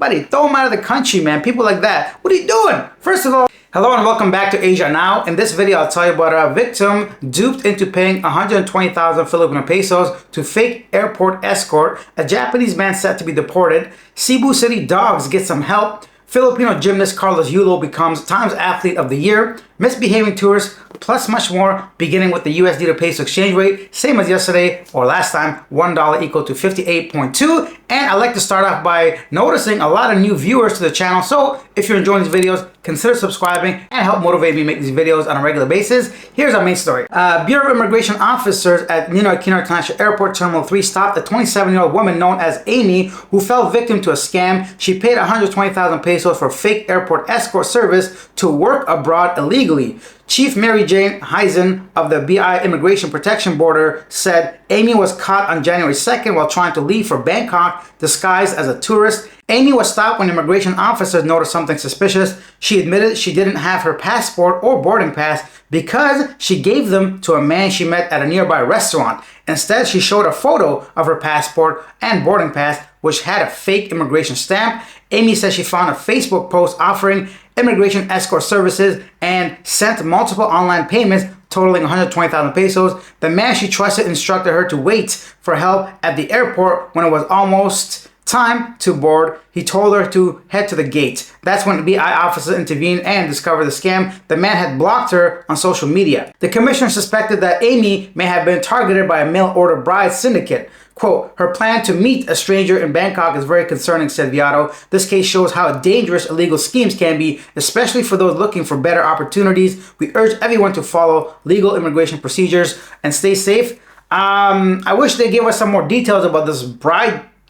buddy, throw them out of the country, man. People like that. What are you doing? First of all, hello and welcome back to Asia Now. In this video, I'll tell you about a victim duped into paying 120,000 Filipino pesos to fake airport escort, a Japanese man set to be deported, Cebu City Dogs get some help, Filipino gymnast Carlos Yulo becomes Times Athlete of the Year, misbehaving tourists, plus much more, beginning with the USD to peso exchange rate, same as yesterday or last time, $1 equal to 58.2. And I'd like to start off by noticing a lot of new viewers to the channel. So if you're enjoying these videos, consider subscribing and help motivate me make these videos on a regular basis. Here's our main story. Bureau of Immigration officers at Ninoy Aquino International Airport Terminal 3 stopped a 27-year-old woman known as Amy who fell victim to a scam. She paid 120,000 pesos for fake airport escort service to work abroad illegally. Chief Mary Jane Heisen of the BI Immigration Protection Board said Amy was caught on January 2nd while trying to leave for Bangkok disguised as a tourist. Amy was stopped when immigration officers noticed something suspicious. She admitted she didn't have her passport or boarding pass because she gave them to a man she met at a nearby restaurant. Instead, she showed a photo of her passport and boarding pass, which had a fake immigration stamp. Amy says she found a Facebook post offering immigration escort services and sent multiple online payments totaling 120,000 pesos. The man she trusted instructed her to wait for help at the airport. When it was almost time to board, he told her to head to the gate. That's when BI officers intervened and discovered the scam. The man had blocked her on social media. The commissioner suspected that Amy may have been targeted by a mail-order bride syndicate. Quote, her plan to meet a stranger in Bangkok is very concerning, said Viado. This case shows how dangerous illegal schemes can be, especially for those looking for better opportunities. We urge everyone to follow legal immigration procedures and stay safe. I wish they gave us some more details about this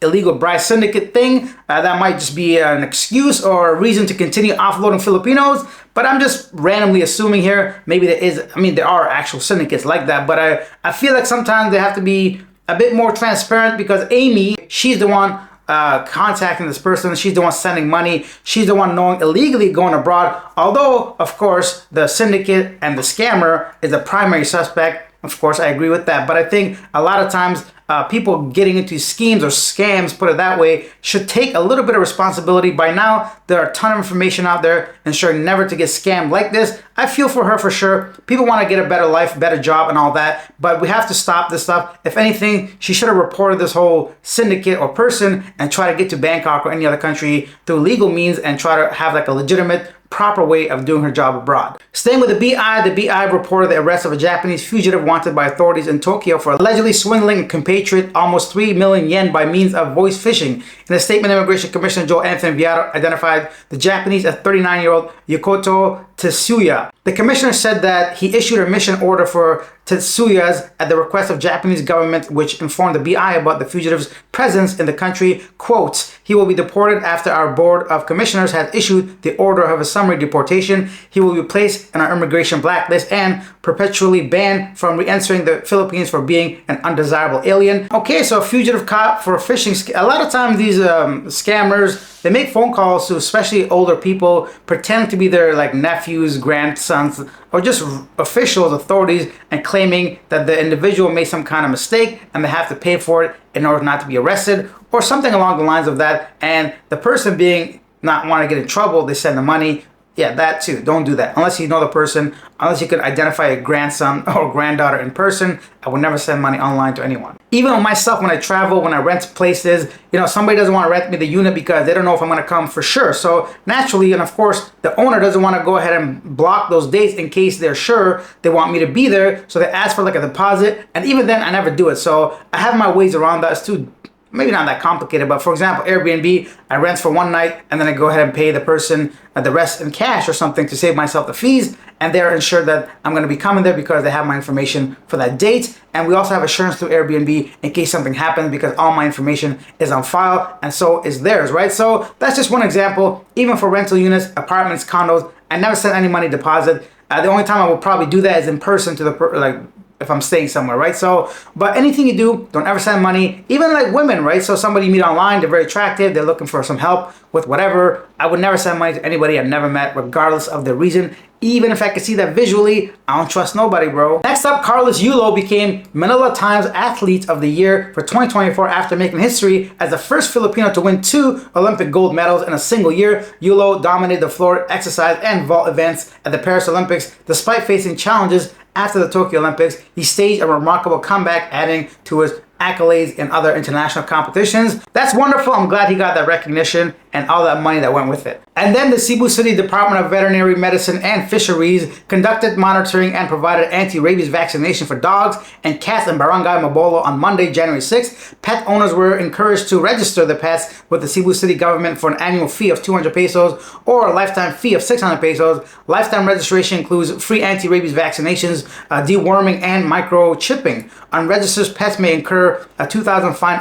illegal bride syndicate thing. That might just be an excuse or a reason to continue offloading Filipinos, but I'm just randomly assuming here. Maybe there are actual syndicates like that, but I feel like sometimes they have to be a bit more transparent because Amy, she's the one contacting this person. She's the one sending money. She's the one knowing illegally going abroad. Although, of course, the syndicate and the scammer is the primary suspect. Of course, I agree with that. But I think a lot of times people getting into schemes or scams, put it that way, should take a little bit of responsibility. By now, there are a ton of information out there ensuring never to get scammed like this. I feel for her for sure. People want to get a better life, better job and all that, but we have to stop this stuff. If anything, she should have reported this whole syndicate or person and try to get to Bangkok or any other country through legal means and try to have like a legitimate, proper way of doing her job abroad. Staying with the BI reported the arrest of a Japanese fugitive wanted by authorities in Tokyo for allegedly swindling a compatriot almost 3 million yen by means of voice phishing. In a statement, Immigration Commissioner Joe Anthony Viado identified the Japanese as 39-year-old Yukoto Tetsuya. The commissioner said that he issued a mission order for Tetsuya's at the request of Japanese government, which informed the BI about the fugitive's presence in the country. Quote, he will be deported after our board of commissioners has issued the order of a summary deportation. He will be placed on our immigration blacklist and perpetually banned from re-entering the Philippines for being an undesirable alien. Okay, so a fugitive caught for phishing. A lot of times these scammers, they make phone calls to especially older people, pretending to be their like nephews, grandsons, or just officials, authorities, and claiming that the individual made some kind of mistake and they have to pay for it in order not to be arrested or something along the lines of that. And the person being not want to get in trouble, they send the money. Yeah, that too. Don't do that. Unless you know the person, unless you could identify a grandson or granddaughter in person, I would never send money online to anyone. Even with myself, when I travel, when I rent places, somebody doesn't want to rent me the unit because they don't know if I'm going to come for sure. So naturally, and of course, the owner doesn't want to go ahead and block those dates in case they're sure they want me to be there. So they ask for like a deposit. And even then, I never do it. So I have my ways around that. It's too maybe not that complicated, but for example, Airbnb, I rent for one night and then I go ahead and pay the person the rest in cash or something to save myself the fees, and they're ensured that I'm going to be coming there because they have my information for that date. And we also have assurance through Airbnb in case something happens because all my information is on file and so is theirs, right? So that's just one example. Even for rental units, apartments, condos, I never send any money deposit. The only time I will probably do that is in person to the if I'm staying somewhere, right? So, but anything you do, don't ever send money. Even like women, right? So somebody you meet online, they're very attractive, they're looking for some help with whatever. I would never send money to anybody I've never met, regardless of the reason. Even if I could see that visually, I don't trust nobody, bro. Next up, Carlos Yulo became Manila Times Athlete of the Year for 2024 after making history as the first Filipino to win 2 Olympic gold medals in a single year. Yulo dominated the floor exercise and vault events at the Paris Olympics despite facing challenges after the Tokyo Olympics. He staged a remarkable comeback, adding to his accolades in other international competitions. That's wonderful. I'm glad he got that recognition and all that money that went with it. And then the Cebu City Department of Veterinary Medicine and Fisheries conducted monitoring and provided anti-rabies vaccination for dogs and cats in Barangay Mabolo on Monday, January 6th. Pet owners were encouraged to register the pets with the Cebu City government for an annual fee of 200 pesos or a lifetime fee of 600 pesos. Lifetime registration includes free anti-rabies vaccinations, deworming, and microchipping. Unregistered pets may incur a 2,000 fine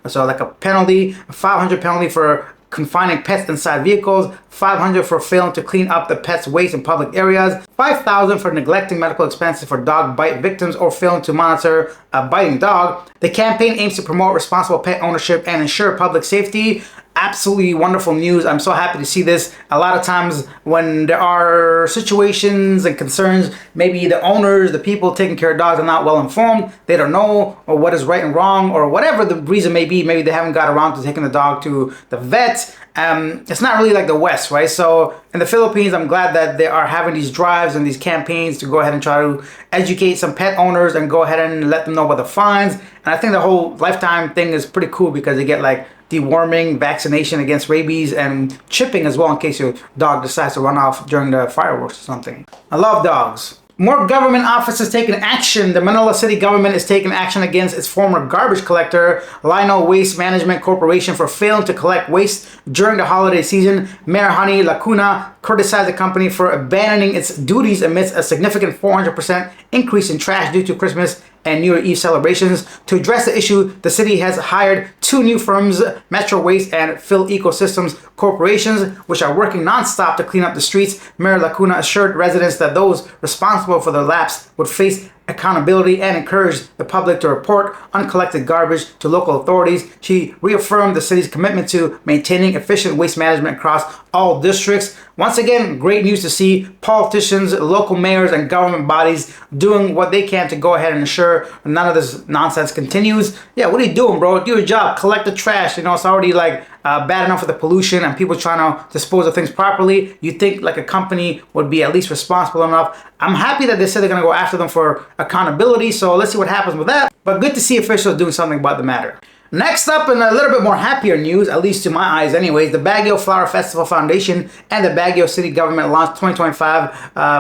so like a penalty, a 500 penalty for confining pets inside vehicles, 500 for failing to clean up the pet's waste in public areas, 5,000 for neglecting medical expenses for dog bite victims or failing to monitor a biting dog. The campaign aims to promote responsible pet ownership and ensure public safety. Absolutely wonderful news. I'm so happy to see this. A lot of times when there are situations and concerns, maybe the owners, the people taking care of dogs are not well informed. They don't know or what is right and wrong or whatever the reason may be. Maybe they haven't got around to taking the dog to the vet. It's not really like the West, right? So in the Philippines, I'm glad that they are having these drives and these campaigns to go ahead and try to educate some pet owners and go ahead and let them know about the fines. And I think the whole lifetime thing is pretty cool because they get like deworming, vaccination against rabies, and chipping as well in case your dog decides to run off during the fireworks or something. I love dogs. More government offices taking action. The Manila City government is taking action against its former garbage collector, Lino Waste Management Corporation, for failing to collect waste during the holiday season. Mayor Honey Lacuna criticized the company for abandoning its duties amidst a significant 400% increase in trash due to Christmas and New Year Eve celebrations. To address the issue, the city has hired 2 new firms, Metro Waste and Phil Ecosystems Corporations, which are working non-stop to clean up the streets. Mayor Lacuna assured residents that those responsible for the lapse would face accountability and encouraged the public to report uncollected garbage to local authorities. She reaffirmed the city's commitment to maintaining efficient waste management across all districts. Once again, great news to see politicians, local mayors, and government bodies doing what they can to go ahead and ensure none of this nonsense continues. Yeah, what are you doing, bro? Do your job. Collect the trash. You know, it's already like bad enough with the pollution and people trying to dispose of things properly. You think like a company would be at least responsible enough. I'm happy that they said they're going to go after them for accountability, so let's see what happens with that. But good to see officials doing something about the matter. Next up, in a little bit more happier news, at least to my eyes anyways, the Baguio Flower Festival Foundation and the Baguio City government launched 2025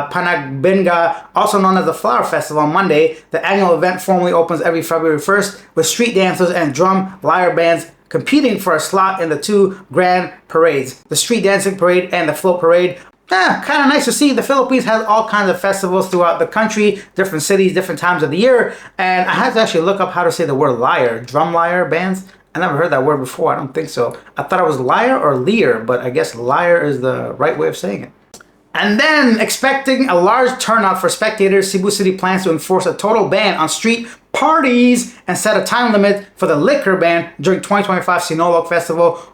Panagbenga, also known as the Flower Festival, on Monday. The annual event formally opens every February 1st with street dancers and drum lyre bands competing for a slot in the 2 grand parades, the street dancing parade and the float parade. Kind of nice to see. The Philippines has all kinds of festivals throughout the country, different cities, different times of the year. And I had to actually look up how to say the word lyre, drum lyre bands. I never heard that word before. I don't think so. I thought it was lyre or lyre, but I guess lyre is the right way of saying it. And then, expecting a large turnout for spectators, Cebu City plans to enforce a total ban on street parties and set a time limit for the liquor ban during 2025 Sinulog Festival.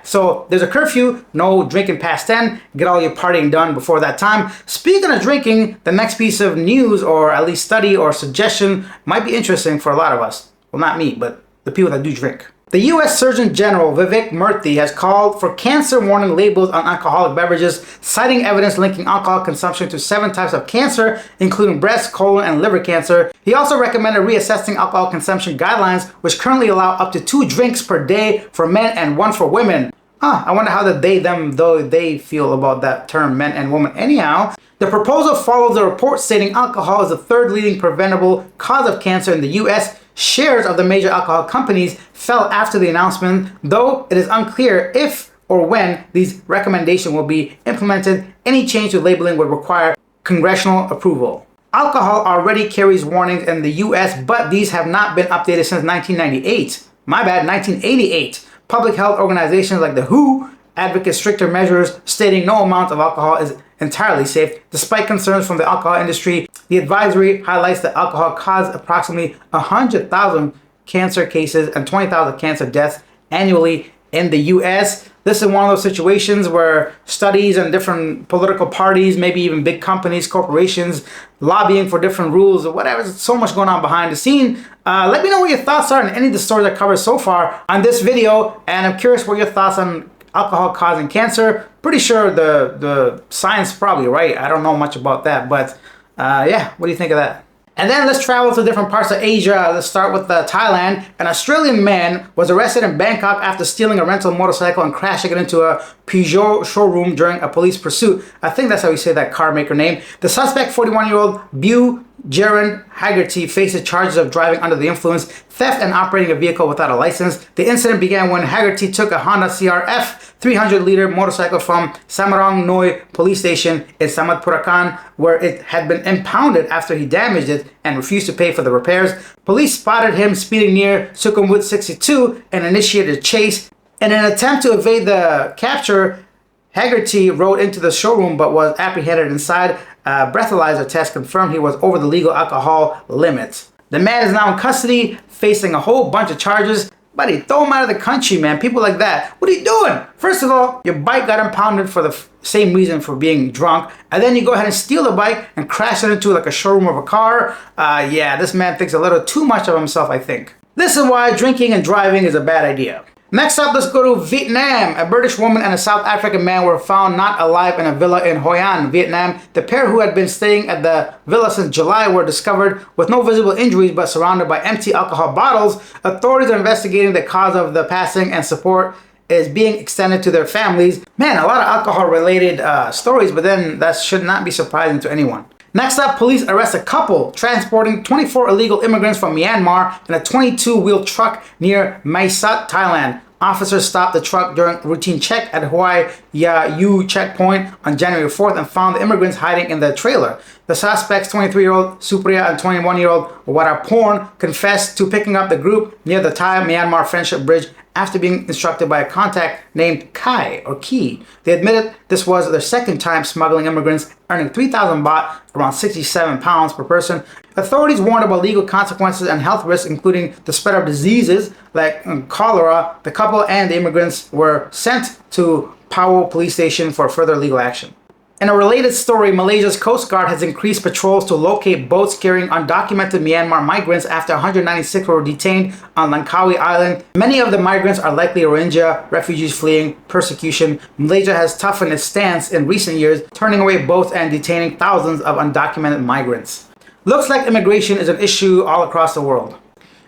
So there's a curfew, no drinking past 10, get all your partying done before that time. Speaking of drinking, the next piece of news, or at least study or suggestion, might be interesting for a lot of us. Well, not me, but the people that do drink. The U.S. Surgeon General Vivek Murthy has called for cancer warning labels on alcoholic beverages, citing evidence linking alcohol consumption to 7 types of cancer, including breast, colon, and liver cancer. He also recommended reassessing alcohol consumption guidelines, which currently allow up to 2 drinks per day for men and 1 for women. I wonder how the they, them, though they feel about that term, men and women. Anyhow, the proposal follows a report stating alcohol is the 3rd leading preventable cause of cancer in the U.S. Shares of the major alcohol companies fell after the announcement, though it is unclear if or when these recommendations will be implemented. Any change to labeling would require congressional approval. Alcohol already carries warnings in the US, but these have not been updated since 1998. My bad, 1988. Public health organizations like the WHO advocate stricter measures, stating no amount of alcohol is entirely safe. Despite concerns from the alcohol industry, the advisory highlights that alcohol caused approximately 100,000 cancer cases and 20,000 cancer deaths annually in the US. This is one of those situations where studies and different political parties, maybe even big companies, corporations, lobbying for different rules or whatever. There's so much going on behind the scene. Let me know what your thoughts are on any of the stories I covered so far on this video. And I'm curious what your thoughts on alcohol causing cancer. Pretty sure the science is probably right. I don't know much about that, but yeah, what do you think of that? And then let's travel to different parts of Asia. Let's start with Thailand. An Australian man was arrested in Bangkok after stealing a rental motorcycle and crashing it into a Peugeot showroom during a police pursuit. I think that's how you say that car maker name. The suspect, 41-year-old Bu Jaron Haggerty, faces charges of driving under the influence, theft, and operating a vehicle without a license. The incident began when Haggerty took a Honda CRF 300-liter motorcycle from Samarang Noi police station in Samut Prakan, where it had been impounded after he damaged it and refused to pay for the repairs. Police spotted him speeding near Sukhumvit 62 and initiated a chase. In an attempt to evade the capture, Haggerty rode into the showroom but was apprehended inside. A breathalyzer test confirmed he was over the legal alcohol limit. The man is now in custody, facing a whole bunch of charges. Buddy, throw him out of the country, man. People like that. What are you doing? First of all, your bike got impounded for the same reason, for being drunk. And then you go ahead and steal the bike and crash it into like a showroom of a car. Yeah, this man thinks a little too much of himself, I think. This is why drinking and driving is a bad idea. Next up, let's go to Vietnam. A British woman and a South African man were found not alive in a villa in Hoi An, Vietnam. The pair, who had been staying at the villa since July, were discovered with no visible injuries but surrounded by empty alcohol bottles. Authorities are investigating the cause of the passing, and support is being extended to their families. Man, a lot of alcohol-related stories, but then that should not be surprising to anyone. Next up, police arrest a couple transporting 24 illegal immigrants from Myanmar in a 22-wheel truck near Mae Sot, Thailand. Officers stopped the truck during a routine check at Hua Ya Yu checkpoint on January 4th and found the immigrants hiding in the trailer. The suspects, 23-year-old Supriya and 21-year-old Waraporn, confessed to picking up the group near the Thai-Myanmar Friendship Bridge after being instructed by a contact named Kai or Ki. They admitted this was their second time smuggling immigrants, earning 3,000 baht, around 67 pounds per person. Authorities warned about legal consequences and health risks, including the spread of diseases like cholera. The couple and the immigrants were sent to Pao police station for further legal action. In a related story, Malaysia's Coast Guard has increased patrols to locate boats carrying undocumented Myanmar migrants after 196 were detained on Langkawi Island. Many of the migrants are likely Rohingya refugees fleeing persecution. Malaysia has toughened its stance in recent years, turning away boats and detaining thousands of undocumented migrants. Looks like immigration is an issue all across the world.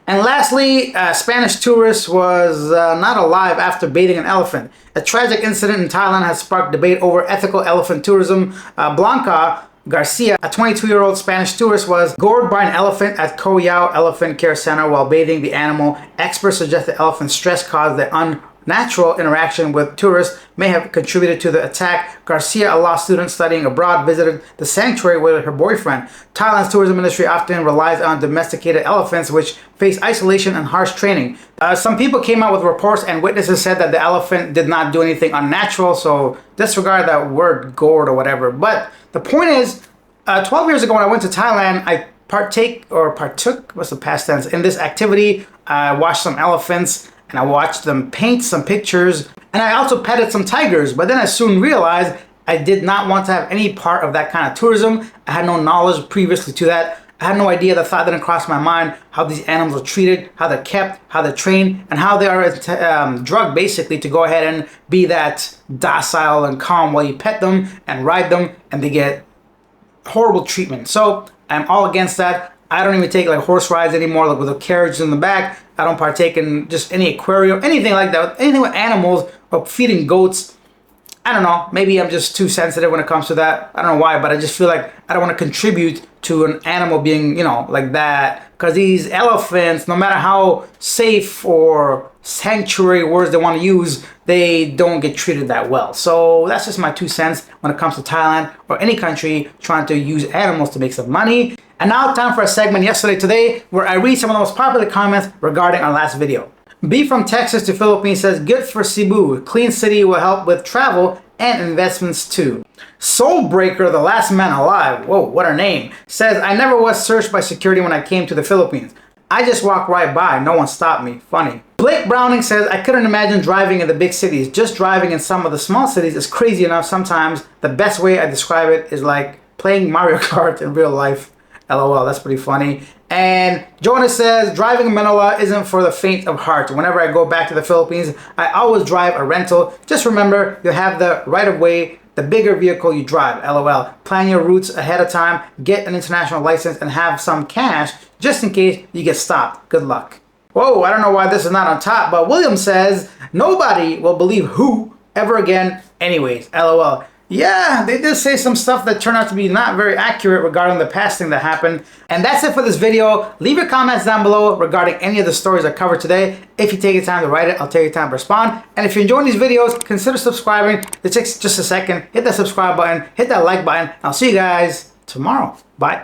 And lastly, a Spanish tourist was not alive after bathing an elephant. A tragic incident in Thailand has sparked debate over ethical elephant tourism. Blanca Garcia, a 22-year-old Spanish tourist, was gored by an elephant at Koh Yao Elephant Care Center while bathing the animal. Experts suggest the elephant's stress caused the unnatural interaction with tourists may have contributed to the attack. Garcia, a law student studying abroad, visited the sanctuary with her boyfriend. Thailand's tourism industry often relies on domesticated elephants, which face isolation and harsh training. Some people came out with reports and witnesses said that the elephant did not do anything unnatural, so disregard that word gored or whatever. But the point is, 12 years ago when I went to Thailand, I partook, what's the past tense, in this activity. I watched some elephants and I watched them paint some pictures, and I also petted some tigers. But then I soon realized I did not want to have any part of that kind of tourism. I had no knowledge previously to that. I had no idea, the thought didn't cross my mind, how these animals are treated, how they're kept, how they're trained, and how they are drugged basically to go ahead and be that docile and calm while you pet them and ride them, and they get horrible treatment. So I'm all against that. I don't even take like horse rides anymore, like with a carriage in the back. I don't partake in just any aquarium, anything like that, anything with animals, or feeding goats. I don't know, maybe I'm just too sensitive when it comes to that. I don't know why, but I just feel like I don't want to contribute to an animal being, like that. Because these elephants, no matter how safe or sanctuary words they want to use, they don't get treated that well. So that's just my 2 cents when it comes to Thailand or any country trying to use animals to make some money. And now time for a segment Yesterday Today, where I read some of the most popular comments regarding our last video. B from Texas to Philippines says, good for Cebu. Clean city will help with travel and investments too. Soulbreaker, the last man alive, whoa, what a name, says, I never was searched by security when I came to the Philippines. I just walked right by, no one stopped me. Funny. Blake Browning says, I couldn't imagine driving in the big cities. Just driving in some of the small cities is crazy enough sometimes. The best way I describe it is like playing Mario Kart in real life. LOL, that's pretty funny. And Jonas says, driving in Manila isn't for the faint of heart. Whenever I go back to the Philippines, I always drive a rental. Just remember, you have the right of way, the bigger vehicle you drive. LOL. Plan your routes ahead of time, get an international license, and have some cash just in case you get stopped. Good luck. Whoa, I don't know why this is not on top, but William says, nobody will believe who ever again anyways. LOL. Yeah, they did say some stuff that turned out to be not very accurate regarding the past thing that happened. And that's it for this video. Leave your comments down below regarding any of the stories I covered today. If you take your time to write it, I'll take your time to respond. And if you're enjoying these videos, consider subscribing. It takes just a second. Hit that subscribe button, hit that like button. I'll see you guys tomorrow. Bye.